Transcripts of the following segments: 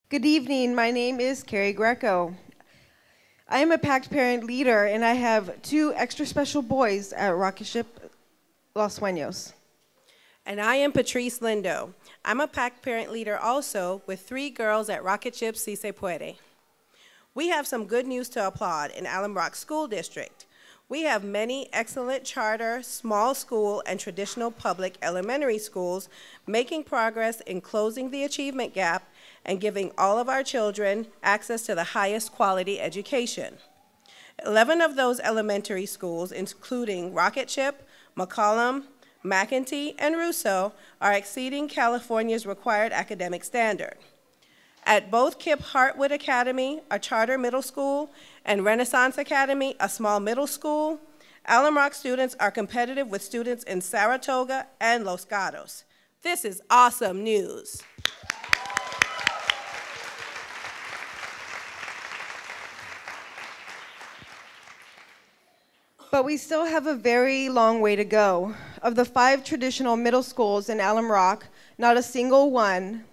Good evening. My name is Carrie Greco. I am a PACT parent leader, and I have 2 extra special boys at Rocket Ship Los Sueños. And I am Patrice Lindo. I'm a PACT parent leader also, with 3 girls at Rocket Ship Si Se Puede. We have some good news to applaud in Alum Rock School District. We have many excellent charter, small school, and traditional public elementary schools making progress in closing the achievement gap and giving all of our children access to the highest quality education. 11 of those elementary schools, including Rocket Ship, McCollum, McEntee, and Russo, are exceeding California's required academic standard. At both KIPP Hartwood Academy, a charter middle school, and Renaissance Academy, a small middle school, Alum Rock students are competitive with students in Saratoga and Los Gatos. This is awesome news. But we still have a very long way to go. Of the 5 traditional middle schools in Alum Rock, not a single one,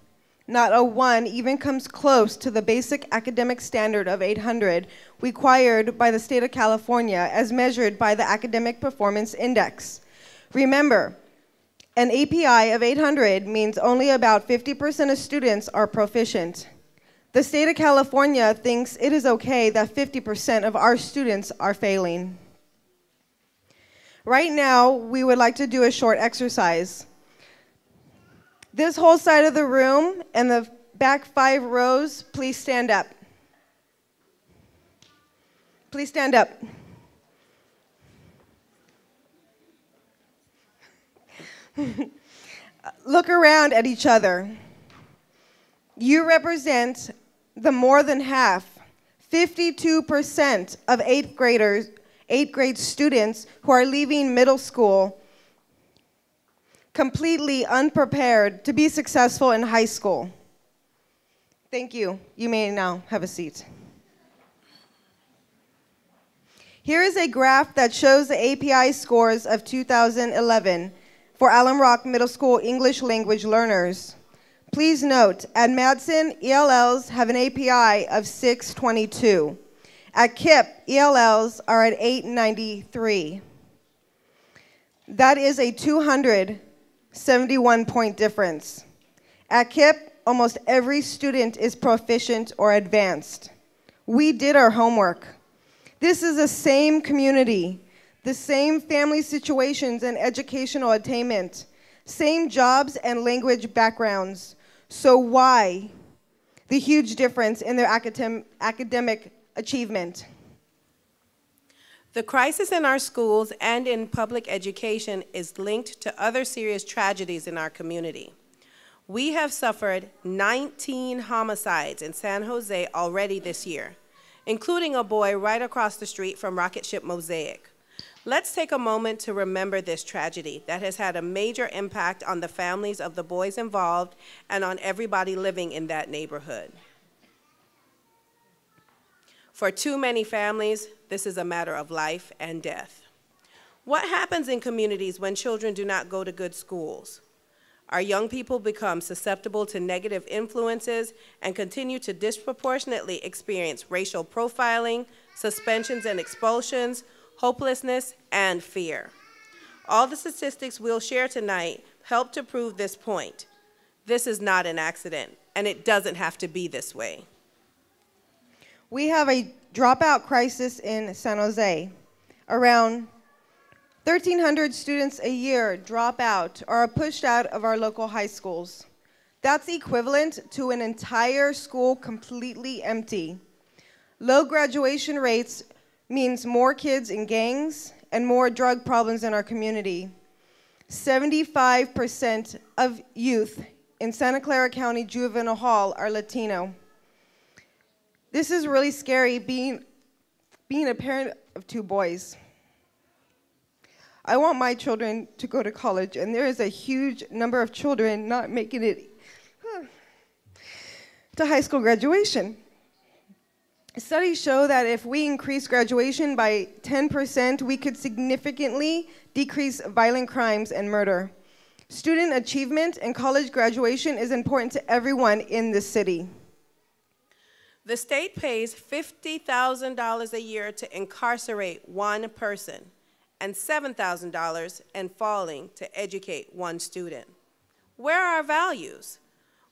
not a one even comes close to the basic academic standard of 800 required by the state of California as measured by the Academic Performance Index. Remember, an API of 800 means only about 50% of students are proficient. The state of California thinks it is okay that 50% of our students are failing. Right now, we would like to do a short exercise. This whole side of the room and the back 5 rows, please stand up. Please stand up. Look around at each other. You represent the more than half, 52% of 8th grade students who are leaving middle school completely unprepared to be successful in high school. Thank you. You may now have a seat. Here is a graph that shows the API scores of 2011 for Alum Rock Middle School English language learners. Please note, at Madsen, ELLs have an API of 622. At KIPP, ELLs are at 893. That is a 271-point difference. At KIPP, almost every student is proficient or advanced. We did our homework. This is the same community, the same family situations and educational attainment, same jobs and language backgrounds. So why the huge difference in their academic achievement? The crisis in our schools and in public education is linked to other serious tragedies in our community. We have suffered 19 homicides in San Jose already this year, including a boy right across the street from Rocket Ship Mosaic. Let's take a moment to remember this tragedy that has had a major impact on the families of the boys involved and on everybody living in that neighborhood. For too many families, this is a matter of life and death. What happens in communities when children do not go to good schools? Our young people become susceptible to negative influences and continue to disproportionately experience racial profiling, suspensions and expulsions, hopelessness, and fear. All the statistics we'll share tonight help to prove this point. This is not an accident, and it doesn't have to be this way. We have a dropout crisis in San Jose. Around 1,300 students a year drop out or are pushed out of our local high schools. That's equivalent to an entire school completely empty. Low graduation rates means more kids in gangs and more drug problems in our community. 75% of youth in Santa Clara County Juvenile Hall are Latino. This is really scary, being a parent of 2 boys. I want my children to go to college, and there is a huge number of children not making it to high school graduation. Studies show that if we increase graduation by 10%, we could significantly decrease violent crimes and murder. Student achievement and college graduation is important to everyone in this city. The state pays $50,000 a year to incarcerate one person and $7,000 and falling to educate one student. Where are our values?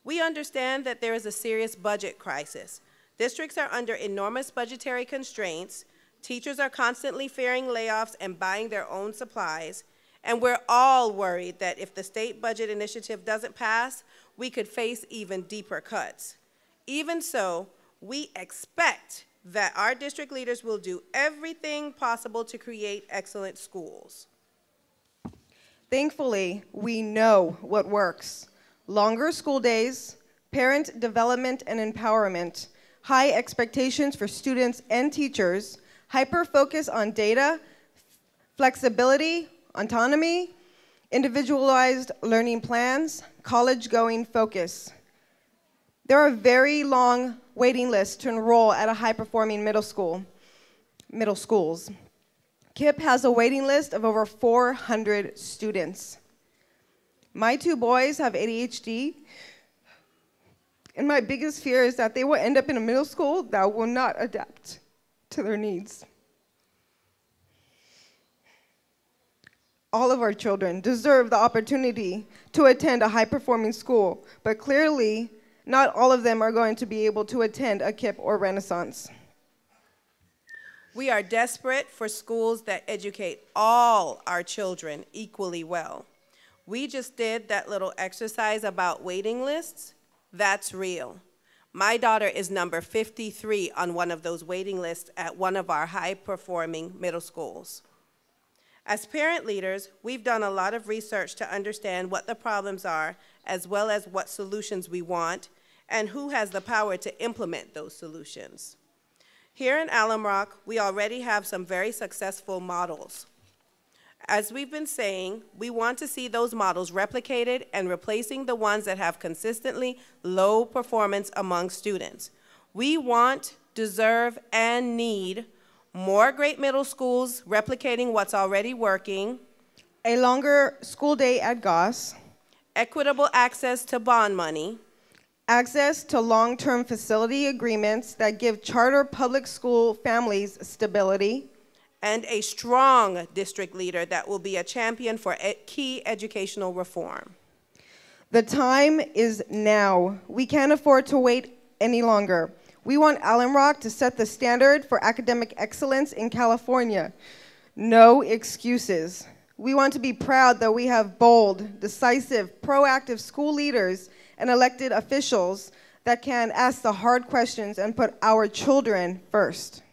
We understand that there is a serious budget crisis. Districts are under enormous budgetary constraints. Teachers are constantly fearing layoffs and buying their own supplies. And we're all worried that if the state budget initiative doesn't pass, we could face even deeper cuts. Even so, we expect that our district leaders will do everything possible to create excellent schools. Thankfully, we know what works. Longer school days, parent development and empowerment, high expectations for students and teachers, hyper-focus on data, flexibility, autonomy, individualized learning plans, college-going focus. There are very long waiting lists to enroll at a high-performing middle schools. KIPP has a waiting list of over 400 students. My two boys have ADHD, and my biggest fear is that they will end up in a middle school that will not adapt to their needs. All of our children deserve the opportunity to attend a high-performing school, but clearly, not all of them are going to be able to attend a KIPP or Renaissance. We are desperate for schools that educate all our children equally well. We just did that little exercise about waiting lists. That's real. My daughter is number 53 on one of those waiting lists at one of our high-performing middle schools. As parent leaders, we've done a lot of research to understand what the problems are, as well as what solutions we want, and who has the power to implement those solutions. Here in Alum Rock, we already have some very successful models. As we've been saying, we want to see those models replicated and replacing the ones that have consistently low performance among students. We want, deserve, and need more great middle schools replicating what's already working, a longer school day at Goss, equitable access to bond money, access to long-term facility agreements that give charter public school families stability, and a strong district leader that will be a champion for key educational reform. The time is now. We can't afford to wait any longer. We want Alum Rock to set the standard for academic excellence in California. No excuses. We want to be proud that we have bold, decisive, proactive school leaders and elected officials that can ask the hard questions and put our children first.